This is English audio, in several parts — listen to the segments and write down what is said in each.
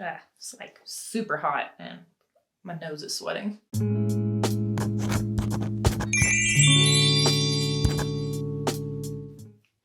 It's like super hot and my nose is sweating.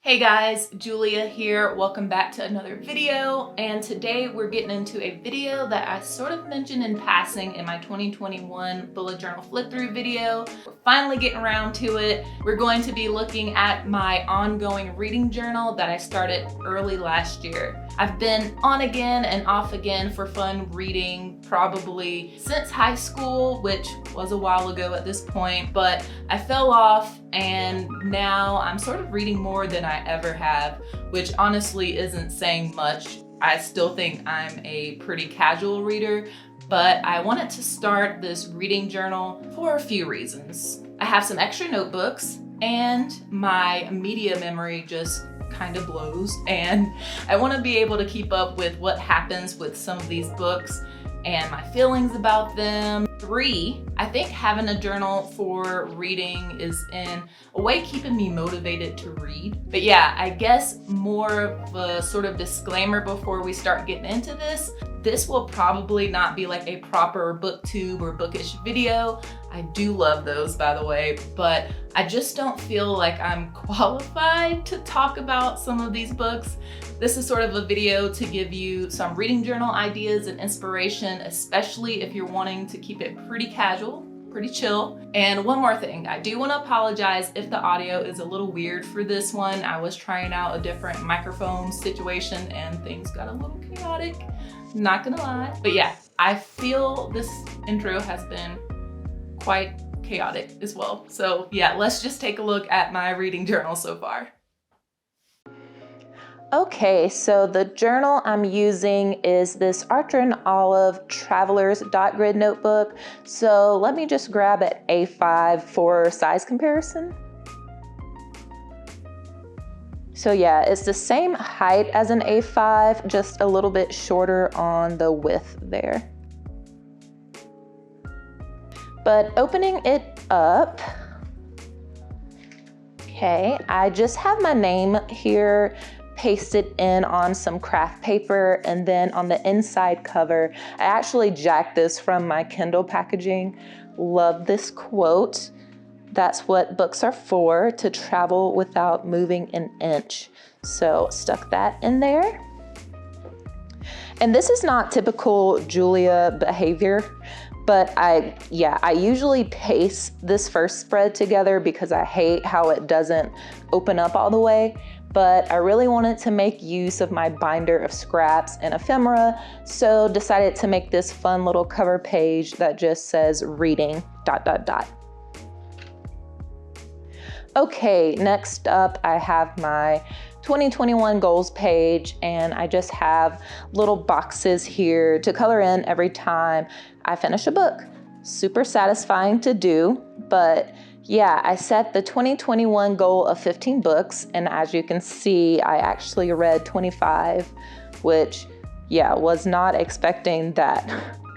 Hey guys, Julia here. Welcome back to another video, and today we're getting into a video that I sort of mentioned in passing in my 2021 bullet journal flip through video. We're finally getting around to it. We're going to be looking at my ongoing reading journal that I started early last year. I've been on again and off again for fun reading probably since high school, which was a while ago at this point, but I fell off and now I'm sort of reading more than I ever have, which honestly isn't saying much. I still think I'm a pretty casual reader, but I wanted to start this reading journal for a few reasons. I have some extra notebooks and my media memory just kind of blows, and I want to be able to keep up with what happens with some of these books and my feelings about them. 3, I think having a journal for reading is in a way keeping me motivated to read. But yeah, I guess more of a sort of disclaimer before we start getting into this. This will probably not be like a proper booktube or bookish video. I do love those, by the way, but I just don't feel like I'm qualified to talk about some of these books. This is sort of a video to give you some reading journal ideas and inspiration, especially if you're wanting to keep it pretty casual, pretty chill. And one more thing, I do want to apologize if the audio is a little weird for this one. I was trying out a different microphone situation and things got a little chaotic, not gonna lie. But yeah, I feel this intro has been quite chaotic as well. So yeah, let's just take a look at my reading journal so far. Okay, so the journal I'm using is this Archer & Olive Traveler's Dot Grid notebook. So let me just grab an A5 for size comparison. So yeah, it's the same height as an A5, just a little bit shorter on the width there. But opening it up, okay, I just have my name here pasted in on some craft paper, and then on the inside cover, I actually jacked this from my Kindle packaging. Love this quote. That's what books are for, to travel without moving an inch. So stuck that in there. And this is not typical Julia behavior, but I usually paste this first spread together because I hate how it doesn't open up all the way. But I really wanted to make use of my binder of scraps and ephemera, so decided to make this fun little cover page that just says reading ... Okay, next up I have my 2021 goals page, and I just have little boxes here to color in every time I finish a book. Super satisfying to do, but yeah, I set the 2021 goal of 15 books, and as you can see, I actually read 25, which, yeah, was not expecting that.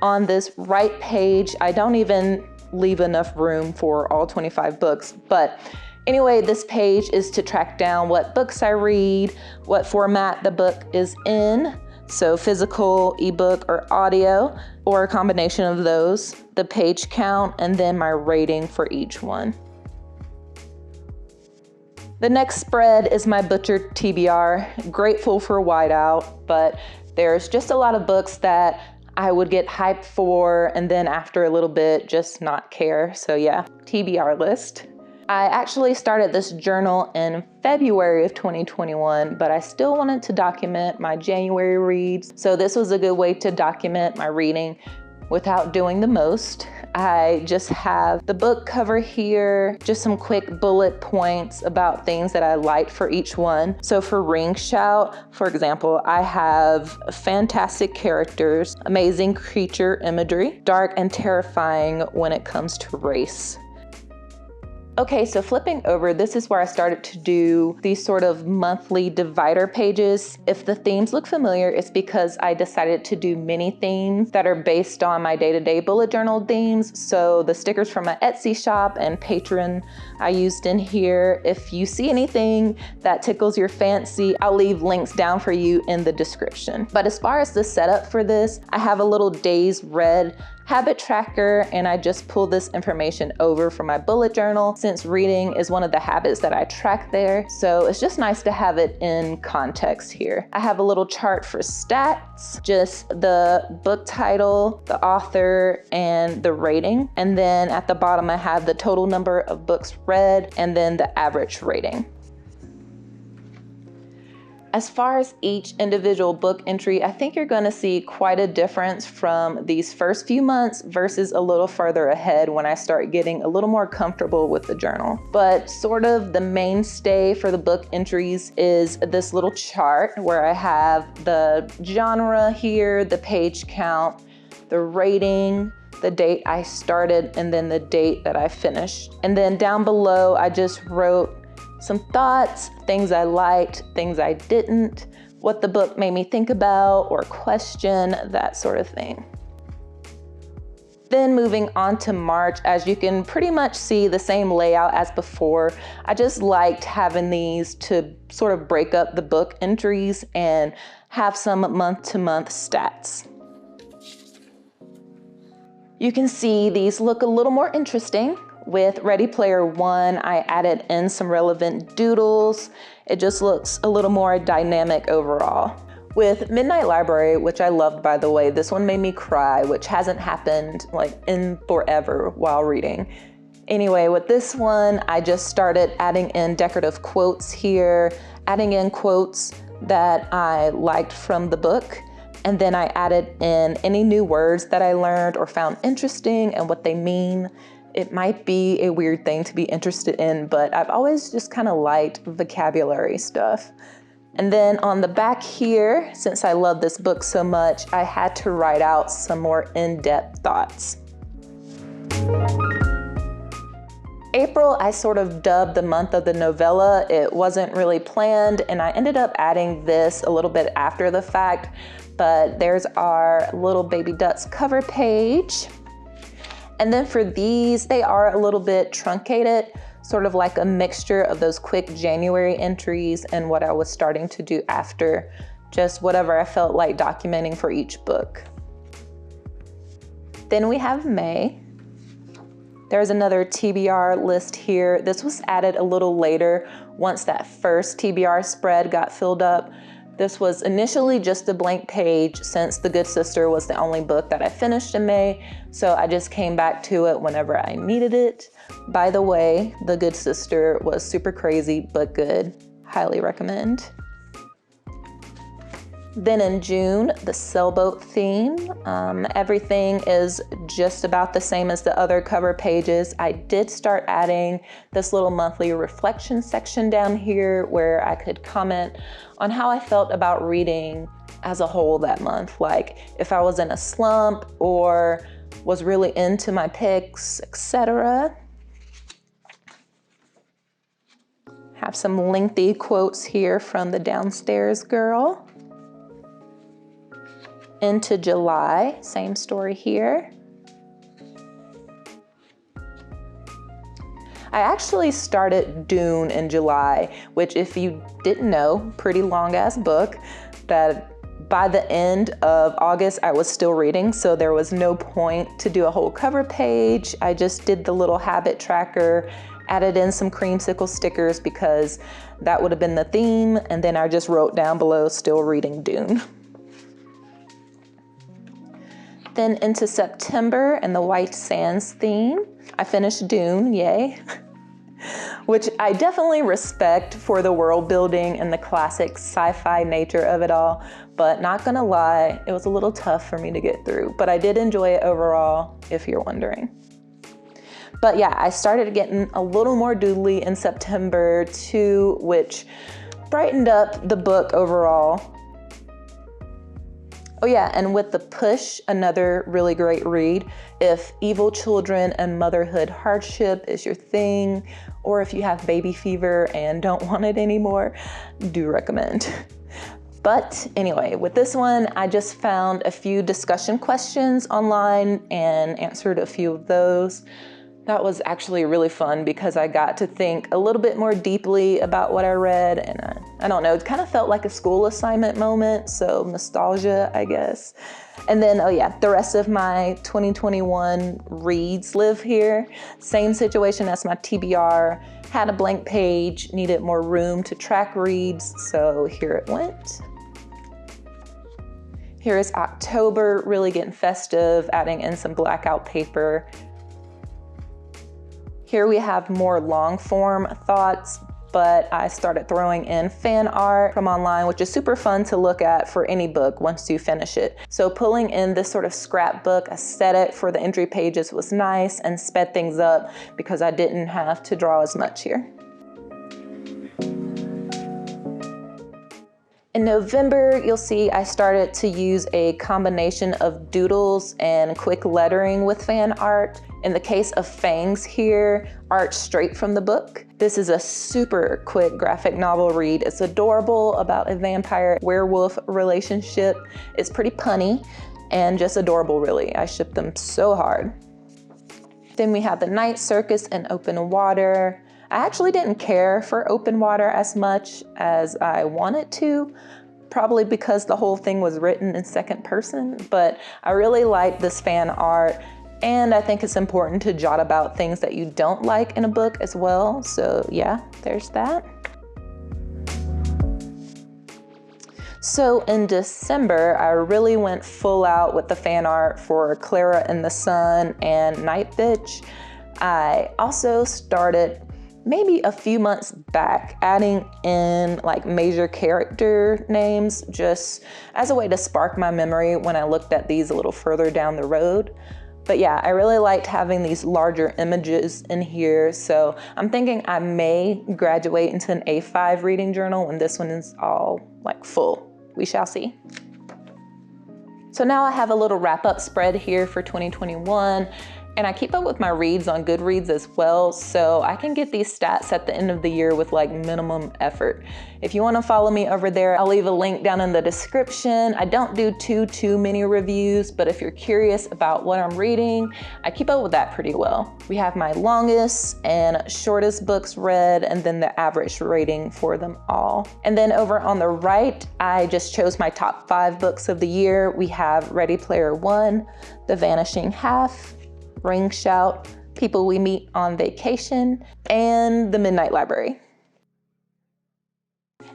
On this right page, I don't even leave enough room for all 25 books, but anyway, this page is to track down what books I read, what format the book is in, so physical, ebook, or audio, or a combination of those, the page count, and then my rating for each one. The next spread is my butchered TBR. Grateful for Whiteout, but there's just a lot of books that I would get hyped for, and then after a little bit, just not care. So yeah, TBR list. I actually started this journal in February of 2021, but I still wanted to document my January reads. So this was a good way to document my reading without doing the most. I just have the book cover here, just some quick bullet points about things that I liked for each one. So for Ring Shout, for example, I have fantastic characters, amazing creature imagery, dark and terrifying when it comes to race. Okay, so flipping over, this is where I started to do these sort of monthly divider pages. If the themes look familiar, it's because I decided to do mini themes that are based on my day-to-day bullet journal themes. So the stickers from my Etsy shop and Patreon I used in here. If you see anything that tickles your fancy, I'll leave links down for you in the description. But as far as the setup for this, I have a little days read habit tracker, and I just pull this information over from my bullet journal since reading is one of the habits that I track there. So it's just nice to have it in context here. I have a little chart for stats, just the book title, the author, and the rating. And then at the bottom, I have the total number of books read and then the average rating. As far as each individual book entry, I think you're gonna see quite a difference from these first few months versus a little further ahead when I start getting a little more comfortable with the journal. But sort of the mainstay for the book entries is this little chart where I have the genre here, the page count, the rating, the date I started, and then the date that I finished. And then down below, I just wrote some thoughts, things I liked, things I didn't, what the book made me think about or question, that sort of thing. Then moving on to March, as you can pretty much see the same layout as before. I just liked having these to sort of break up the book entries and have some month-to-month stats. You can see these look a little more interesting. With Ready Player One, I added in some relevant doodles. It just looks a little more dynamic overall. With Midnight Library, which I loved by the way, this one made me cry, which hasn't happened like in forever while reading. Anyway, with this one, I just started adding in decorative quotes here, adding in quotes that I liked from the book. And then I added in any new words that I learned or found interesting and what they mean. It might be a weird thing to be interested in, but I've always just kind of liked vocabulary stuff. And then on the back here, since I love this book so much, I had to write out some more in-depth thoughts. April, I sort of dubbed the month of the novella. It wasn't really planned, and I ended up adding this a little bit after the fact, but there's our little Baby Ducks cover page. And then for these, they are a little bit truncated, sort of like a mixture of those quick January entries and what I was starting to do after, just whatever I felt like documenting for each book. Then we have May. There's another TBR list here. This was added a little later once that first TBR spread got filled up. This was initially just a blank page since The Good Sister was the only book that I finished in May, so I just came back to it whenever I needed it. By the way, The Good Sister was super crazy but good. Highly recommend. Then in June, the sailboat theme. Everything is just about the same as the other cover pages. I did start adding this little monthly reflection section down here where I could comment on how I felt about reading as a whole that month. Like if I was in a slump or was really into my picks, etc. Have some lengthy quotes here from the Downstairs Girl. Into July, same story here. I actually started Dune in July, which if you didn't know, pretty long ass book that by the end of August I was still reading, so there was no point to do a whole cover page. I just did the little habit tracker, added in some creamsicle stickers because that would have been the theme, and then I just wrote down below, still reading Dune. Then into September and the White Sands theme. I finished Dune, yay. Which I definitely respect for the world building and the classic sci-fi nature of it all, but not gonna lie, it was a little tough for me to get through, but I did enjoy it overall, if you're wondering. But yeah, I started getting a little more doodly in September too, which brightened up the book overall. Oh yeah, and with The Push, another really great read. If evil children and motherhood hardship is your thing, or if you have baby fever and don't want it anymore, do recommend. But anyway, with this one, I just found a few discussion questions online and answered a few of those. That was actually really fun because I got to think a little bit more deeply about what I read, and I don't know, it kind of felt like a school assignment moment, so nostalgia, I guess. And then, oh yeah, the rest of my 2021 reads live here. Same situation as my TBR, had a blank page, needed more room to track reads, so here it went. Here is October, really getting festive, adding in some blackout paper. Here we have more long form thoughts, but I started throwing in fan art from online, which is super fun to look at for any book once you finish it. So pulling in this sort of scrapbook aesthetic for the entry pages was nice and sped things up because I didn't have to draw as much here. In November, you'll see I started to use a combination of doodles and quick lettering with fan art. In the case of Fangs here, art straight from the book. This is a super quick graphic novel read. It's adorable, about a vampire-werewolf relationship. It's pretty punny and just adorable, really. I ship them so hard. Then we have The Night Circus and Open Water. I actually didn't care for Open Water as much as I wanted to, probably because the whole thing was written in second person, but I really like this fan art, and I think it's important to jot about things that you don't like in a book as well. So yeah, there's that. So in December, I really went full out with the fan art for Clara in the Sun and Night Bitch. I also started maybe a few months back adding in like major character names just as a way to spark my memory when I looked at these a little further down the road. But yeah, I really liked having these larger images in here, so I'm thinking I may graduate into an A5 reading journal when this one is all like full. We shall see. So now I have a little wrap-up spread here for 2021. And I keep up with my reads on Goodreads as well, so I can get these stats at the end of the year with like minimum effort. If you want to follow me over there, I'll leave a link down in the description. I don't do too many reviews, but if you're curious about what I'm reading, I keep up with that pretty well. We have my longest and shortest books read, and then the average rating for them all. And then over on the right, I just chose my top 5 books of the year. We have Ready Player One, The Vanishing Half, Ring Shout, People We Meet on Vacation, and The Midnight Library.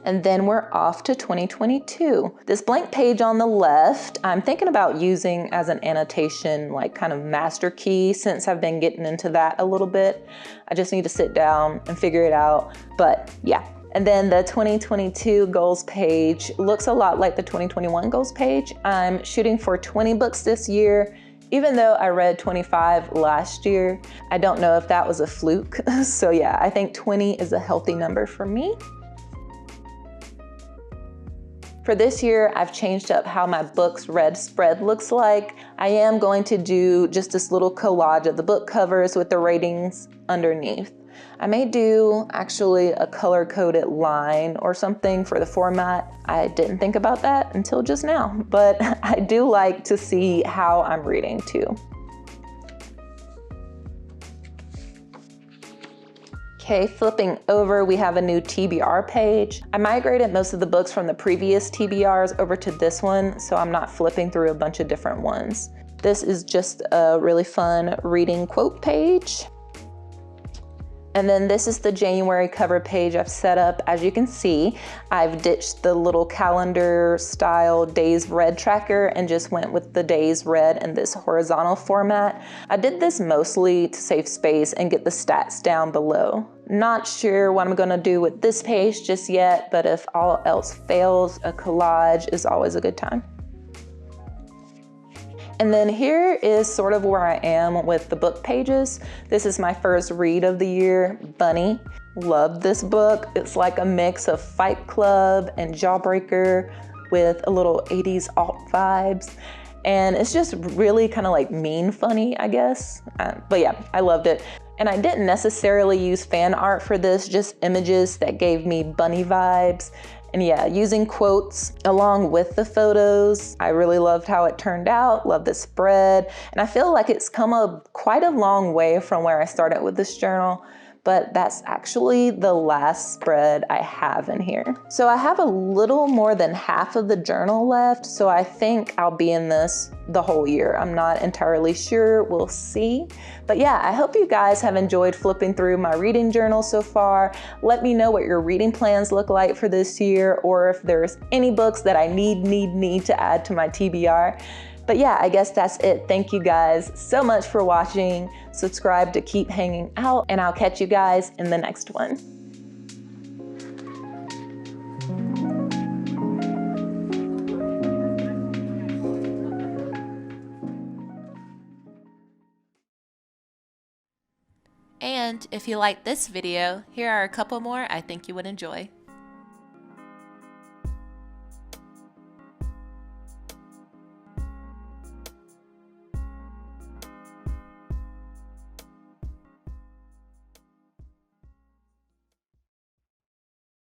And then we're off to 2022. This blank page on the left, I'm thinking about using as an annotation, like kind of master key, since I've been getting into that a little bit. I just need to sit down and figure it out, but yeah. And then the 2022 goals page looks a lot like the 2021 goals page. I'm shooting for 20 books this year. Even though I read 25 last year, I don't know if that was a fluke. So yeah, I think 20 is a healthy number for me. For this year, I've changed up how my books read spread looks like. I am going to do just this little collage of the book covers with the ratings underneath. I may do actually a color-coded line or something for the format. I didn't think about that until just now, but I do like to see how I'm reading too. Okay, flipping over, we have a new TBR page. I migrated most of the books from the previous TBRs over to this one, so I'm not flipping through a bunch of different ones. This is just a really fun reading quote page. And then this is the January cover page I've set up. As you can see, I've ditched the little calendar style days read tracker and just went with the days read in this horizontal format. I did this mostly to save space and get the stats down below. Not sure what I'm gonna do with this page just yet, but if all else fails, a collage is always a good time. And then here is sort of where I am with the book pages. This is my first read of the year, Bunny. Love this book. It's like a mix of Fight Club and Jawbreaker. with a little 80s alt vibes. And it's just really kind of like mean funny, I guess. But yeah, I loved it. And I didn't necessarily use fan art for this, just images that gave me bunny vibes. And yeah, using quotes along with the photos. I really loved how it turned out, loved the spread. And I feel like it's come quite a long way from where I started with this journal, but that's actually the last spread I have in here. So I have a little more than half of the journal left, so I think I'll be in this the whole year. I'm not entirely sure, we'll see. But yeah, I hope you guys have enjoyed flipping through my reading journal so far. Let me know what your reading plans look like for this year, or if there's any books that I need to add to my TBR. But yeah, I guess that's it. Thank you guys so much for watching. Subscribe to keep hanging out, and I'll catch you guys in the next one. And if you like this video, here are a couple more I think you would enjoy.